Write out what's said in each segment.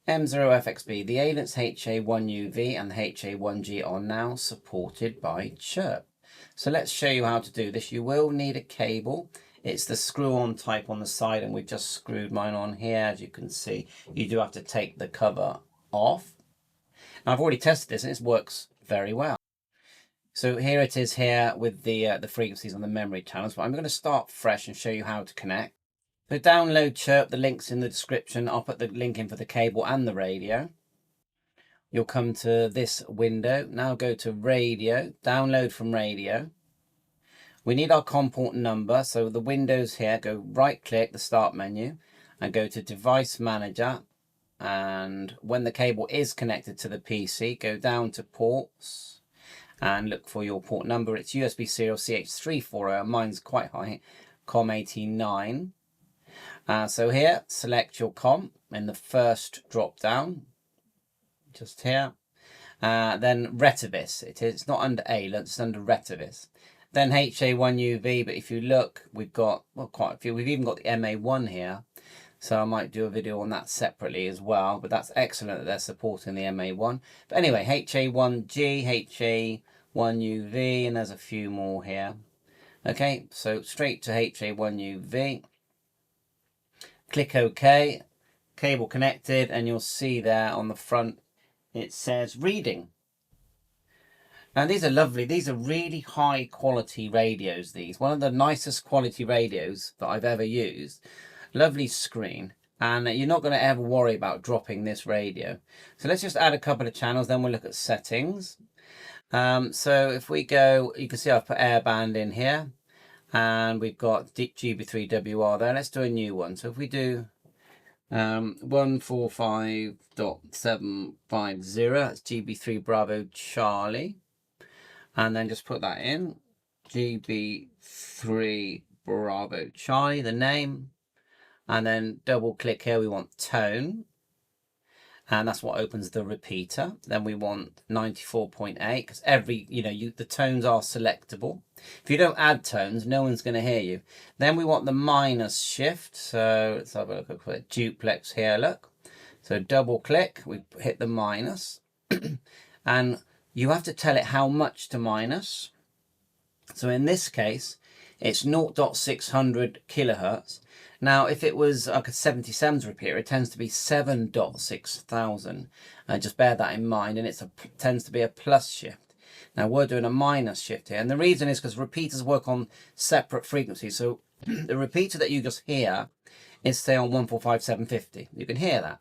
M0FXB, the ALIN's HA1UV and the HA1G are now supported by Chirp. So let's show you how to do this. You will need a cable. It's the screw-on type on the side, and we've just screwed mine on here. As you can see, you do have to take the cover off. Now, I've already tested this and it works very well. So here it is here with the frequencies on the memory channels, but I'm going to start fresh and show you how to connect. So download Chirp, the link's in the description. I'll put the link in for the cable and the radio. You'll come to this window. Now go to radio, download from radio. We need our COM port number, so the windows here, go right click the start menu and go to device manager, and when the cable is connected to the PC, go down to ports and look for your port number. It's USB serial CH340, mine's quite high, COM89. So here, select your COM in the first drop down, just here. Then Retivis, it's not under ALIN, it's under Retivis. Then HA1UV, but if you look, we've got, well, quite a few. We've even got the MA1 here. So I might do a video on that separately as well, but that's excellent that they're supporting the MA1. But anyway, HA1G, HA1UV, and there's a few more here. Okay, so straight to HA1UV. Click OK, cable connected, and you'll see there on the front, it says reading. Now these are lovely, these are really high quality radios, these. One of the nicest quality radios that I've ever used. Lovely screen, and you're not going to ever worry about dropping this radio. So let's just add a couple of channels, then we'll look at settings. So if we go, you can see I've put airband in here, and we've got GB3WR there. Let's do a new one. So if we do 145.750, that's GB3 Bravo Charlie. And then just put that in, GB3 Bravo Charlie, the name. And then double click here, we want tone. And that's what opens the repeater. Then we want 94.8, because the tones are selectable. If you don't add tones, no one's going to hear you. Then we want the minus shift. So let's have a look at duplex here, look. So double click, we hit the minus. And you have to tell it how much to minus. So in this case, it's 0.600 kilohertz. Now, if it was like a 77's repeater, it tends to be 7.6,000. Just bear that in mind, and it tends to be a plus shift. Now, we're doing a minus shift here, and the reason is because repeaters work on separate frequencies. So the repeater that you just hear is, say, on 145.750. You can hear that.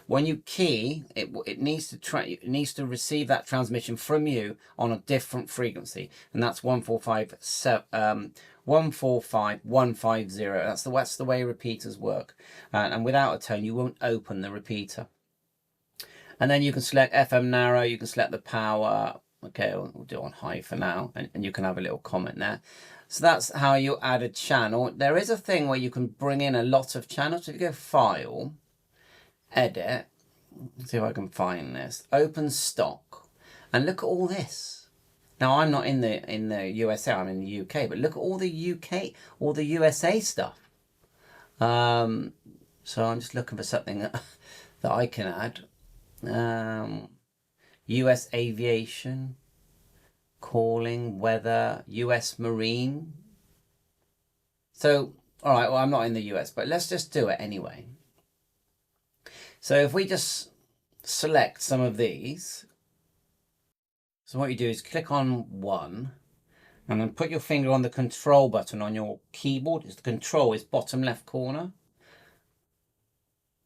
When you key, it needs to receive that transmission from you on a different frequency, and that's 145.150. That's the way repeaters work, and without a tone, you won't open the repeater. And then you can select FM narrow. You can select the power. Okay, we'll do it on high for now, and you can have a little comment there. So that's how you add a channel. There is a thing where you can bring in a lot of channels. So if you go File, Edit, let's see if I can find this. Open stock, and look at all this. Now I'm not in the USA, I'm in the UK, but look at all the UK, all the USA stuff. So I'm just looking for something that I can add. US aviation, calling, weather, US Marine. So, all right, well, I'm not in the US, but let's just do it anyway. So if we just select some of these, so what you do is click on one, and then put your finger on the control button on your keyboard. The control is bottom left corner,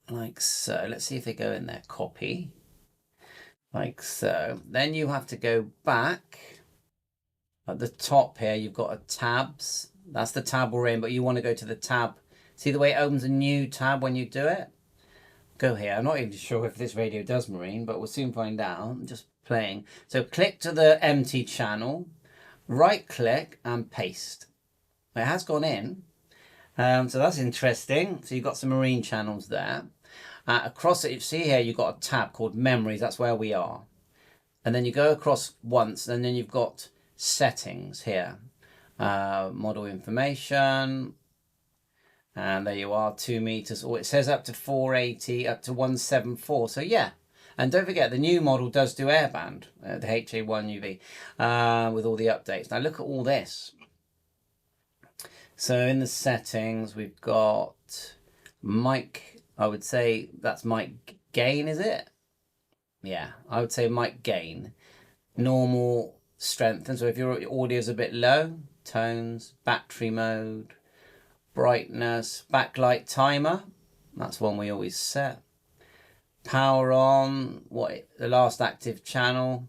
like so. Let's see if they go in there, copy, like so. Then you have to go back. At the top here, you've got a tabs. That's the tab we're in, but you want to go to the tab. See the way it opens a new tab when you do it? Go here. I'm not even sure if this radio does marine, but we'll soon find out. I'm just playing. So click to the empty channel, right click and paste. It has gone in. So that's interesting. So you've got some marine channels there. Across it, you see here, you've got a tab called memories. That's where we are. And then you go across once, and then you've got settings here. Model information. And there you are, 2 meters. Or it says up to 480, up to 174. So yeah. And don't forget, the new model does do airband, the HA1UV, with all the updates. Now look at all this. So in the settings, we've got mic. I would say that's mic gain, is it? Yeah, I would say mic gain. Normal, strength. And so if your audio is a bit low, tones, battery mode, brightness, backlight timer. That's one we always set. Power on, the last active channel.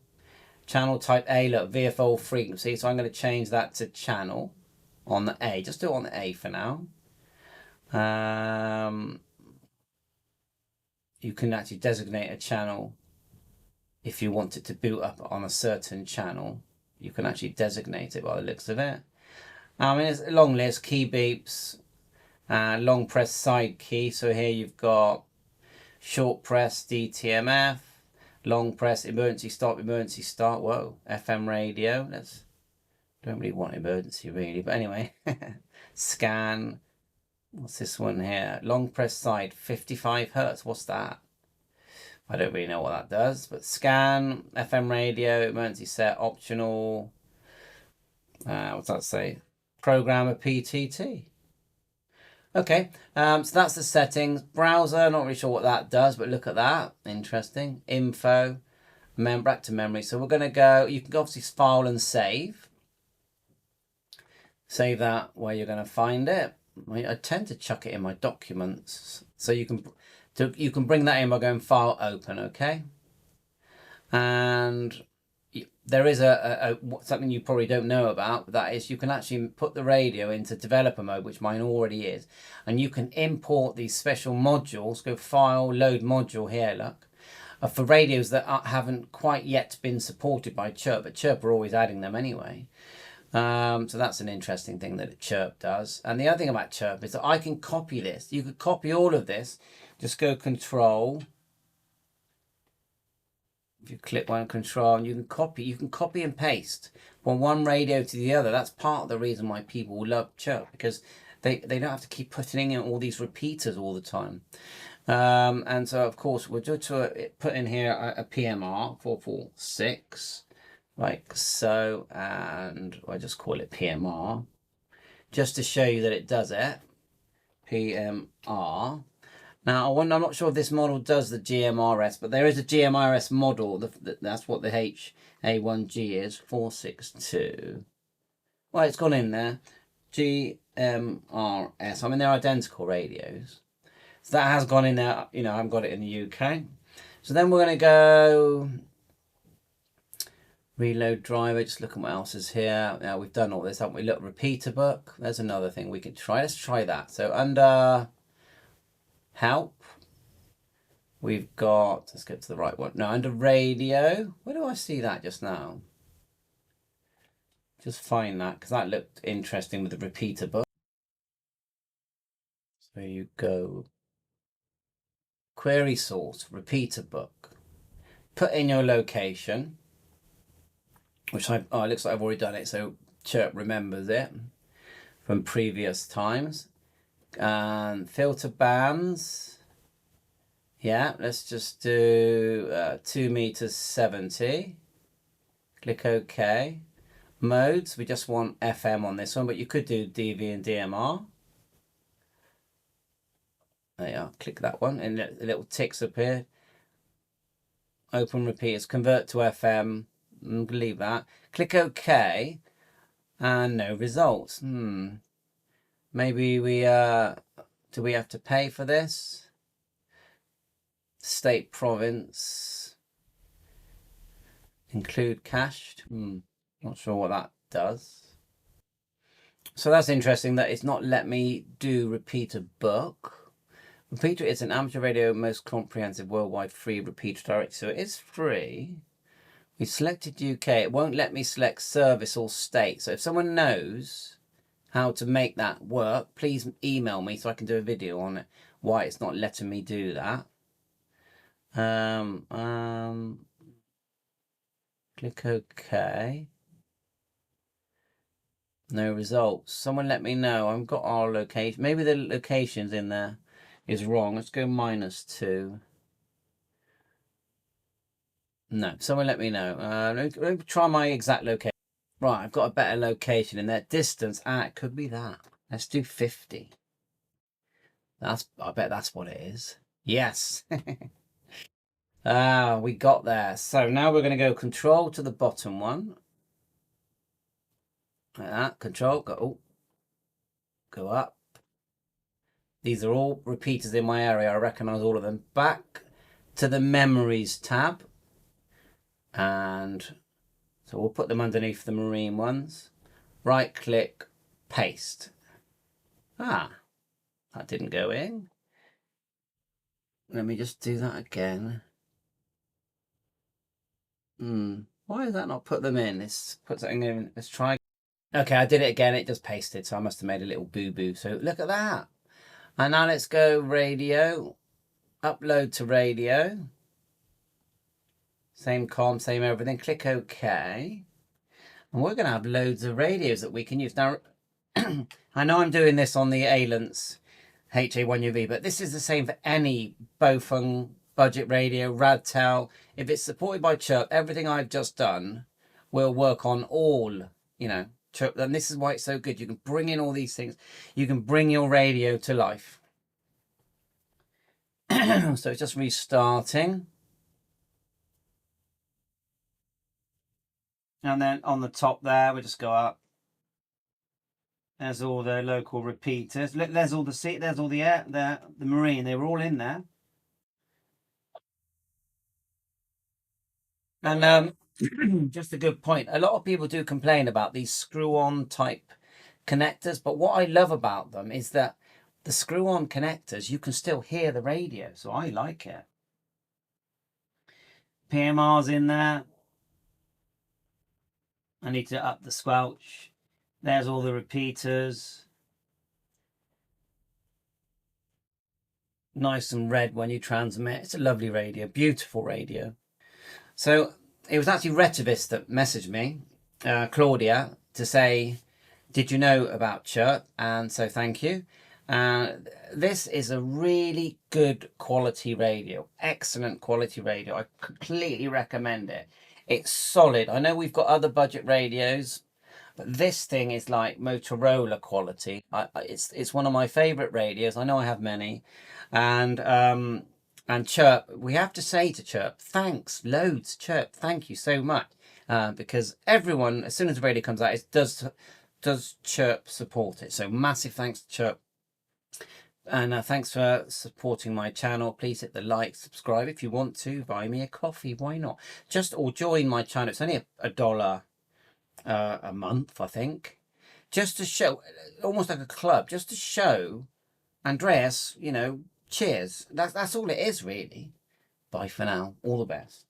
Channel type A, look, VFO frequency. So I'm going to change that to channel on the A. Just do it on the A for now. You can actually designate a channel if you want it to boot up on a certain channel. You can actually designate it by the looks of it. I mean, it's a long list, key beeps, long press side key. So here you've got short press DTMF, long press emergency start, whoa, FM radio. Don't really want emergency really, but anyway. Scan, what's this one here? Long press side, 55 hertz, what's that? I don't really know what that does, but scan, FM radio, emergency set, optional, what's that say? Programmer PTT. Okay, so that's the settings. Browser, not really sure what that does, but look at that. Interesting. Info, back to memory. So we're going to go, you can obviously file and save. Save that where you're going to find it. I tend to chuck it in my documents. So you can bring that in by going file, open, okay? And there is something you probably don't know about. That is, you can actually put the radio into developer mode, which mine already is, and you can import these special modules. Go file, load module here. Look, for radios that haven't quite yet been supported by Chirp, but Chirp are always adding them anyway. So that's an interesting thing that Chirp does. And the other thing about Chirp is that I can copy this. You could copy all of this. Just go Control. If you click one, Control, and you can copy and paste from one radio to the other. That's part of the reason why people love Chirp, because they don't have to keep putting in all these repeaters all the time. And so of course we'll just put in here a PMR 446, like so, and I just call it PMR just to show you that it does it. PMR. Now, I'm not sure if this model does the GMRS, but there is a GMRS model. That's what the HA1G is, 462. Well, it's gone in there. GMRS. I mean, they're identical radios. So that has gone in there. You know, I haven't got it in the UK. So then we're going to go reload driver. Just look at what else is here. Now, we've done all this, haven't we? Look, repeater book. There's another thing we could try. Let's try that. So under help, we've got, let's get to the right one. No, under radio, where do I see that just now? Just find that, because that looked interesting with the repeater book. So you go query source, repeater book, put in your location, which it looks like I've already done it, so Chirp remembers it from previous times. And filter bands, yeah, let's just do 2 meters 70. Click OK. Modes, we just want FM on this one, but you could do DV and DMR. There you are, click that one, and the little ticks appear. Open repeaters, convert to FM, leave that. Click OK, and no results. Maybe we, do we have to pay for this? State, province, include cached. Not sure what that does. So that's interesting that it's not let me do repeater book. Repeater is an amateur radio most comprehensive worldwide free repeater directory. So it is free. We selected UK. It won't let me select service or state. So if someone knows how to make that work, please email me so I can do a video on it, why it's not letting me do that. Click OK. No results. Someone let me know. I've got our location. Maybe the location's in there is wrong. Let's go -2. No, someone let me know. Let me try my exact location. Right, I've got a better location in there. Distance. It could be that. Let's do 50. I bet that's what it is. Yes. We got there. So now we're going to go control to the bottom one. Like that. Control. Go up. These are all repeaters in my area. I recognize all of them. Back to the memories tab. And so we'll put them underneath the marine ones. Right click, paste. That didn't go in. Let me just do that again. Why does that not put them in? Let's put something in. Let's try. Okay, I did it again. It just pasted, so I must have made a little boo-boo. So look at that. And now let's go radio. Upload to radio. Same com, same everything. Click OK. And we're going to have loads of radios that we can use. Now, I know I'm doing this on the Alence HA1UV, but this is the same for any Bofeng budget radio, Radtel. If it's supported by Chirp, everything I've just done will work on all, Chirp. And this is why it's so good. You can bring in all these things. You can bring your radio to life. So it's just restarting. And then on the top there, we just go up. There's all the local repeaters. There's all the there's all the air, the marine. They were all in there. And just a good point. A lot of people do complain about these screw-on type connectors, but what I love about them is that the screw-on connectors, you can still hear the radio, so I like it. PMR's in there. I need to up the squelch. There's all the repeaters. Nice and red when you transmit. It's a lovely radio, beautiful radio. So it was actually Retivis that messaged me, Claudia, to say, did you know about Chirp? And so thank you. This is a really good quality radio, excellent quality radio. I completely recommend it. It's solid. I know we've got other budget radios, but this thing is like Motorola quality. It's one of my favorite radios. I know I have many, and Chirp. We have to say to Chirp, thanks loads, Chirp. Thank you so much, because everyone, as soon as the radio comes out, it does Chirp support it. So massive thanks to Chirp. And thanks for supporting my channel. Please hit the like, subscribe. If you want to, buy me a coffee. Why not? Or join my channel. It's only $1 a month, I think. Just to show, almost like a club, just to show Andreas, cheers. That's all it is, really. Bye for now. All the best.